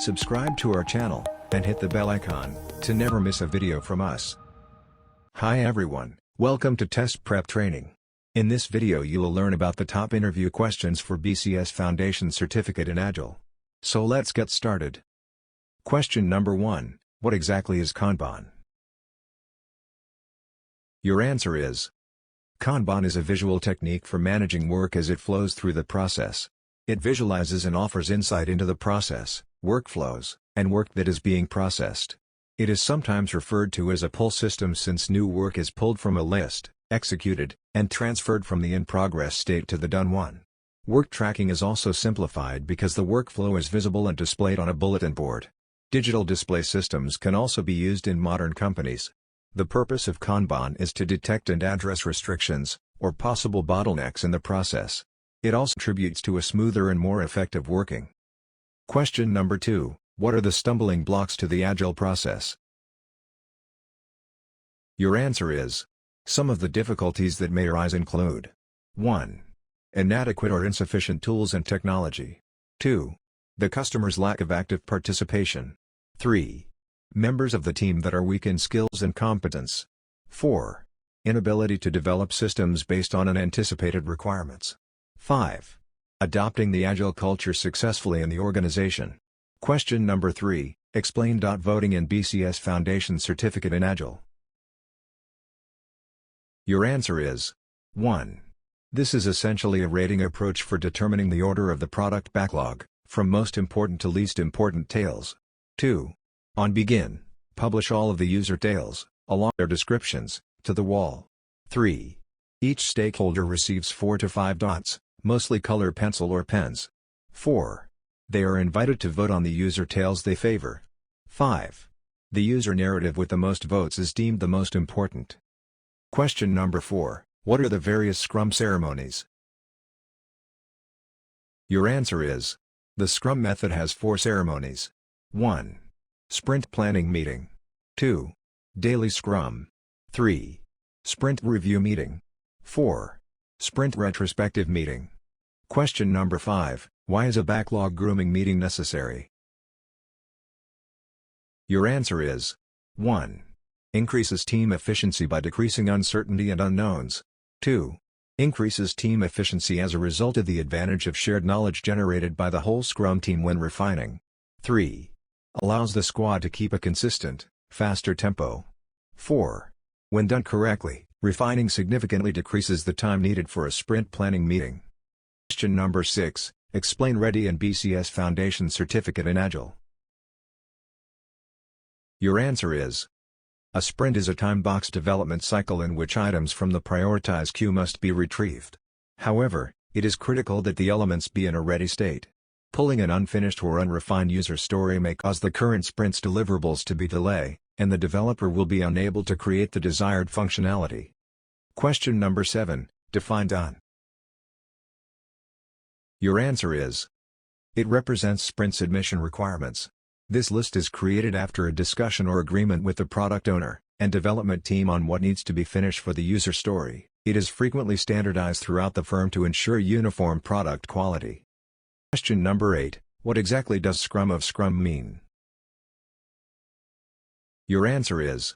Subscribe to our channel, and hit the bell icon, to never miss a video from us. Hi everyone, welcome to Test Prep Training. In this video you will learn about the top interview questions for BCS Foundation Certificate in Agile. So let's get started. Question number 1, what exactly is Kanban? Your answer is: Kanban is a visual technique for managing work as it flows through the process. It visualizes and offers insight into the process, workflows, and work that is being processed. It is sometimes referred to as a pull system since new work is pulled from a list, executed, and transferred from the in-progress state to the done one. Work tracking is also simplified because the workflow is visible and displayed on a bulletin board. Digital display systems can also be used in modern companies. The purpose of Kanban is to detect and address restrictions, or possible bottlenecks in the process. It also contributes to a smoother and more effective working. Question number 2, what are the stumbling blocks to the Agile process? Your answer is: some of the difficulties that may arise include 1. Inadequate or insufficient tools and technology. 2. The customer's lack of active participation. 3. Members of the team that are weak in skills and competence. 4. Inability to develop systems based on unanticipated requirements. 5. Adopting the Agile culture successfully in the organization. Question number 3, explain. Voting in BCS Foundation Certificate in Agile. Your answer is: 1. This is essentially a rating approach for determining the order of the product backlog, from most important to least important tails. 2. On begin, publish all of the user tails, along their descriptions, to the wall. 3. Each stakeholder receives 4 to 5 dots, mostly color pencil or pens. 4. They are invited to vote on the user tails they favor. 5. The user narrative with the most votes is deemed the most important. Question number 4, what are the various Scrum ceremonies? Your answer is: the Scrum method has 4 ceremonies. 1. Sprint planning meeting. 2. Daily Scrum. 3. Sprint review meeting. 4. Sprint retrospective meeting. Question number 5, why is a backlog grooming meeting necessary? Your answer is: 1. Increases team efficiency by decreasing uncertainty and unknowns. 2. Increases team efficiency as a result of the advantage of shared knowledge generated by the whole Scrum team when refining. 3. Allows the squad to keep a consistent, faster tempo. 4. When done correctly, refining significantly decreases the time needed for a sprint planning meeting. Question number 6, explain Ready and BCS Foundation Certificate in Agile. Your answer is: a sprint is a time-boxed development cycle in which items from the prioritized queue must be retrieved. However, it is critical that the elements be in a ready state. Pulling an unfinished or unrefined user story may cause the current sprint's deliverables to be delayed, and the developer will be unable to create the desired functionality. Question number 7, define done. Your answer is: it represents sprint submission requirements. This list is created after a discussion or agreement with the product owner and development team on what needs to be finished for the user story. It is frequently standardized throughout the firm to ensure uniform product quality. Question number 8, what exactly does Scrum of Scrum mean? Your answer is: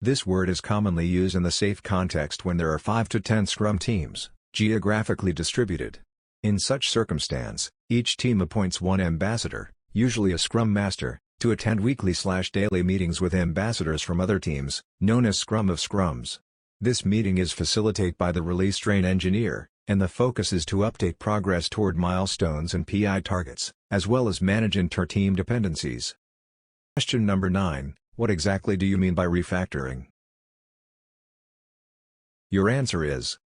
this word is commonly used in the SAFe context when there are 5 to 10 Scrum teams, geographically distributed. In such circumstance, each team appoints one ambassador, usually a Scrum Master, to attend weekly/daily meetings with ambassadors from other teams, known as Scrum of Scrums. This meeting is facilitated by the release train engineer, and the focus is to update progress toward milestones and PI targets, as well as manage inter-team dependencies. Question number 9, what exactly do you mean by refactoring? Your answer is: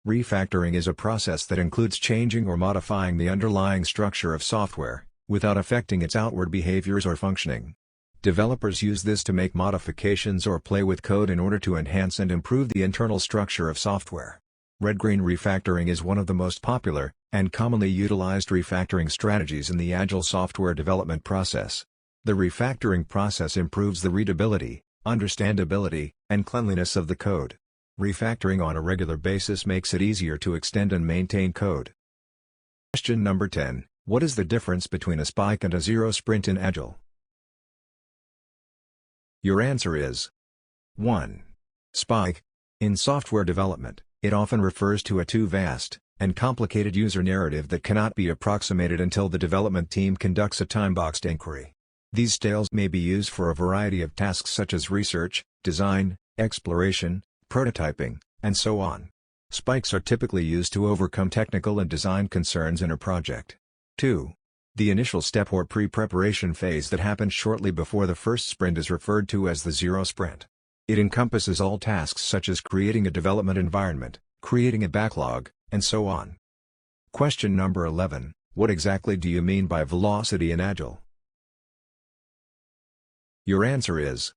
refactoring is a process that includes changing or modifying the underlying structure of software, without affecting its outward behaviors or functioning. Developers use this to make modifications or play with code in order to enhance and improve the internal structure of software. Red-green refactoring is one of the most popular, and commonly utilized refactoring strategies in the Agile software development process. The refactoring process improves the readability, understandability, and cleanliness of the code. Refactoring on a regular basis makes it easier to extend and maintain code. Question number 10. What is the difference between a spike and a zero sprint in Agile? Your answer is 1. Spike. In software development, it often refers to a too vast and complicated user narrative that cannot be approximated until the development team conducts a time-boxed inquiry. These tales may be used for a variety of tasks such as research, design, exploration, prototyping, and so on. Spikes are typically used to overcome technical and design concerns in a project. 2. The initial step or pre-preparation phase that happens shortly before the first sprint is referred to as the zero sprint. It encompasses all tasks such as creating a development environment, creating a backlog, and so on. Question number 11. What exactly do you mean by velocity in Agile? Your answer is: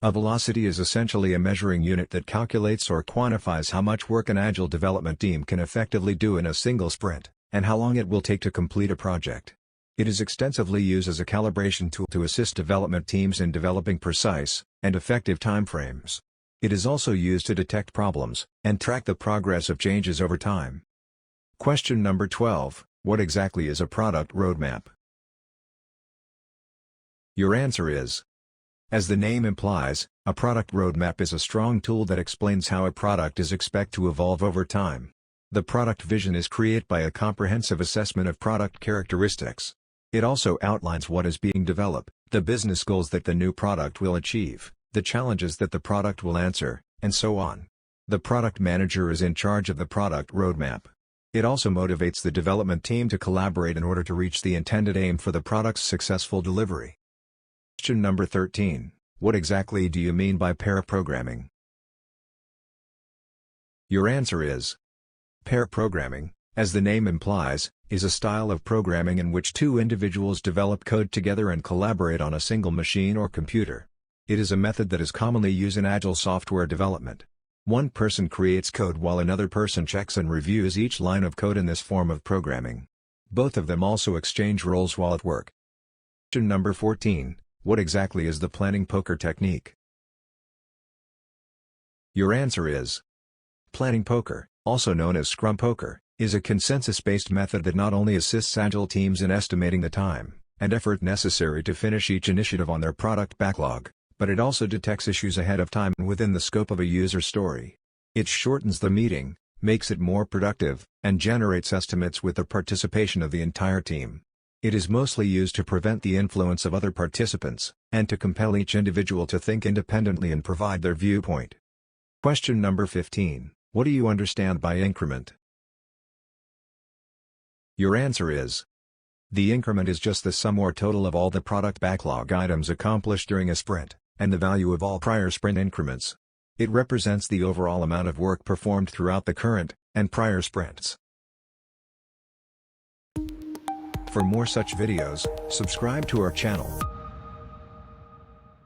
a velocity is essentially a measuring unit that calculates or quantifies how much work an Agile development team can effectively do in a single sprint, and how long it will take to complete a project. It is extensively used as a calibration tool to assist development teams in developing precise and effective timeframes. It is also used to detect problems and track the progress of changes over time. Question number 12. What exactly is a product roadmap? Your answer is: as the name implies, a product roadmap is a strong tool that explains how a product is expected to evolve over time. The product vision is created by a comprehensive assessment of product characteristics. It also outlines what is being developed, the business goals that the new product will achieve, the challenges that the product will answer, and so on. The product manager is in charge of the product roadmap. It also motivates the development team to collaborate in order to reach the intended aim for the product's successful delivery. Question number 13. What exactly do you mean by pair programming? Your answer is: pair programming, as the name implies, is a style of programming in which two individuals develop code together and collaborate on a single machine or computer. It is a method that is commonly used in Agile software development. One person creates code while another person checks and reviews each line of code in this form of programming. Both of them also exchange roles while at work. Question number 14. What exactly is the planning poker technique? Your answer is: planning poker, also known as Scrum poker, is a consensus-based method that not only assists Agile teams in estimating the time and effort necessary to finish each initiative on their product backlog, but it also detects issues ahead of time within the scope of a user story. It shortens the meeting, makes it more productive, and generates estimates with the participation of the entire team. It is mostly used to prevent the influence of other participants, and to compel each individual to think independently and provide their viewpoint. Question number 15. What do you understand by increment? Your answer is: the increment is just the sum or total of all the product backlog items accomplished during a sprint, and the value of all prior sprint increments. It represents the overall amount of work performed throughout the current and prior sprints. For more such videos, subscribe to our channel.